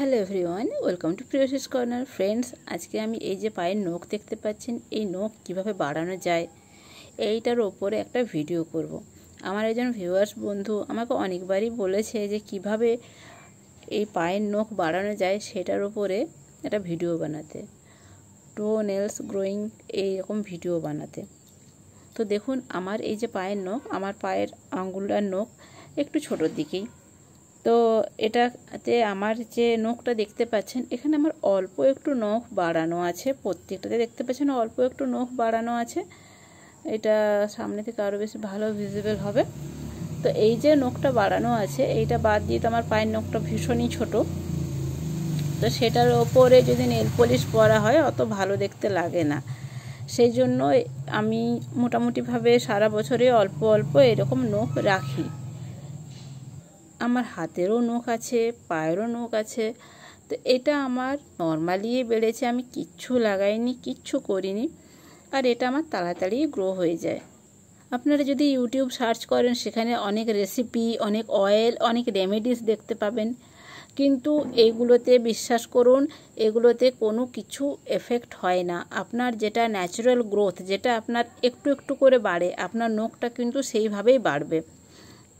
Hello everyone, welcome to Priyasi's corner. Friends, আজকে আমি এই যে পায়ের নখ দেখতে পাচ্ছেন, এই নখ কিভাবে বাড়ানো যায় এইটার ওপরে একটা ভিডিও করব। আমার একজন ভিউয়ার্স বন্ধু আমাকে অনেকবারই বলেছে যে কিভাবে এই পায়ের নখ বাড়ানো যায় সেটার ওপরে একটা ভিডিও বানাতে, টো নেলস গ্রোয়িং এইরকম ভিডিও বানাতে। তো দেখুন, আমার এই যে পায়ের নখ, আমার পায়ের আঙ্গুলটার নখ একটু ছোটোর দিকেই। তো এটাতে আমার যে নখটা দেখতে পাচ্ছেন, এখানে আমার অল্প একটু নখ বাড়ানো আছে। প্রত্যেকটাতে দেখতে পাচ্ছেন অল্প একটু নখ বাড়ানো আছে। এটা সামনে থেকে আরও বেশি ভালো ভিজিবল হবে। তো এই যে নখটা বাড়ানো আছে, এইটা বাদ দিয়ে তো আমার পায়ের নখটা ভীষণই ছোট। তো সেটার ওপরে যদি নেল পলিশ পরা হয় অত ভালো দেখতে লাগে না। সেই জন্য আমি মোটামুটিভাবে সারা বছরে অল্প অল্প এরকম নখ রাখি। আমার হাতেরও নখ আছে, পায়েরও নখ আছে। তো এটা আমার নর্মালি বেড়েছে, আমি কিচ্ছু লাগাইনি, কিচ্ছু করিনি। আর এটা আমার তাড়াতাড়ি গ্রো হয়ে যায়। আপনারা যদি ইউটিউব সার্চ করেন, সেখানে অনেক রেসিপি, অনেক অয়েল, অনেক রেমেডিস দেখতে পাবেন। কিন্তু এইগুলোতে বিশ্বাস করুন, এগুলোতে কোনো কিছু এফেক্ট হয় না। আপনার যেটা ন্যাচারাল গ্রোথ, যেটা আপনার একটু একটু করে বাড়ে, আপনার নখটা কিন্তু সেইভাবেই বাড়বে।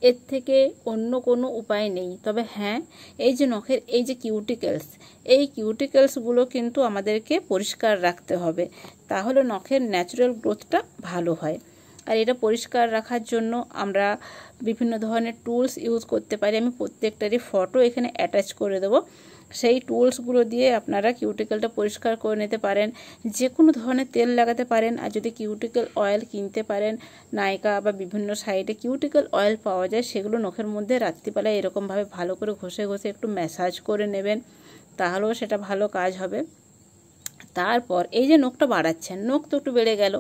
এর থেকে অন্য কোনো উপায় নেই। তবে হ্যাঁ, এই যে নখের এই যে কিউটিকেলস, এই কিউটিকেলসগুলো কিন্তু আমাদেরকে পরিষ্কার রাখতে হবে, তাহলে নখের ন্যাচারাল গ্রোথটা ভালো হয়। আর এটা পরিষ্কার রাখার জন্য আমরা বিভিন্ন ধরনের টুলস ইউজ করতে পারি। আমি প্রত্যেকটারই ফটো এখানে অ্যাটাচ করে দেবো। সেই টুলসগুলো দিয়ে আপনারা কিউটিকেলটা পরিষ্কার করে নিতে পারেন। যে কোনো ধরনের তেল লাগাতে পারেন। আর যদি কিউটিকেল অয়েল কিনতে পারেন, নাইকা বা বিভিন্ন সাইডে কিউটিকেল অয়েল পাওয়া যায়, সেগুলো নখের মধ্যে রাত্রিবেলায় এরকমভাবে ভালো করে ঘষে ঘষে একটু ম্যাসাজ করে নেবেন, তাহলেও সেটা ভালো কাজ হবে। তারপর এই যে নখটা বাড়াচ্ছেন, নখ তো একটু বেড়ে গেল,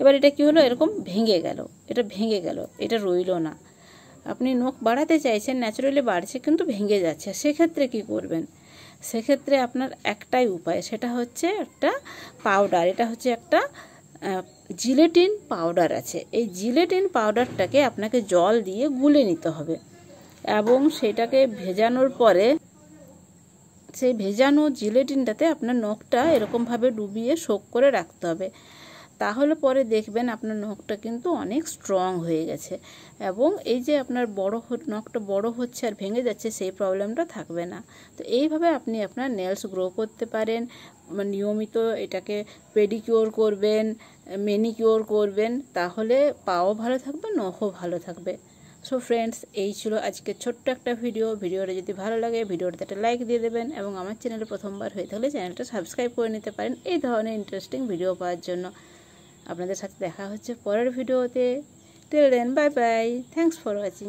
এবার এটা কি হলো, এরকম ভেঙে গেল, এটা ভেঙে গেল, এটা রইল না। আপনি নখ বাড়াতে চাইছেন, ন্যাচারালি বাড়ছে কিন্তু ভেঙে যাচ্ছে, সেক্ষেত্রে কি করবেন? সেক্ষেত্রে আপনার একটাই উপায়, সেটা হচ্ছে একটা পাউডার। এটা হচ্ছে একটা জিলেটিন পাউডার আছে। এই জিলেটিন পাউডারটাকে আপনাকে জল দিয়ে গুলে নিতে হবে এবং সেটাকে ভেজানোর পরে সেই ভেজানো জিলেটিনটাতে আপনার নখটা এরকমভাবে ডুবিয়ে সোক করে রাখতে হবে। তাহলে পরে দেখবেন আপনার নখটা কিন্তু অনেক স্ট্রং হয়ে গেছে এবং এই যে আপনার নখটা বড় হচ্ছে আর ভেঙে যাচ্ছে, সেই প্রবলেমটা থাকবে না। তো এইভাবে আপনি আপনার নেলস গ্রো করতে পারেন। নিয়মিত এটাকে পেডিকিওর করবেন, ম্যানিকিওর করবেন, তাহলে পাও ভালো থাকবে, নখও ভালো থাকবে। সো ফ্রেন্ডস, এই ছিল আজকে ছোট্ট একটা ভিডিওটা যদি ভালো লাগে ভিডিওটাতে একটা লাইক দিয়ে দেবেন এবং আমার চ্যানেলে প্রথমবার হয়ে থাকলে চ্যানেলটা সাবস্ক্রাইব করে নিতে পারেন এই ধরনের ইন্টারেস্টিং ভিডিও পাওয়ার জন্য। আপনাদের সাথে দেখা হচ্ছে পরের ভিডিওতে। Till then, bye bye, thanks for watching.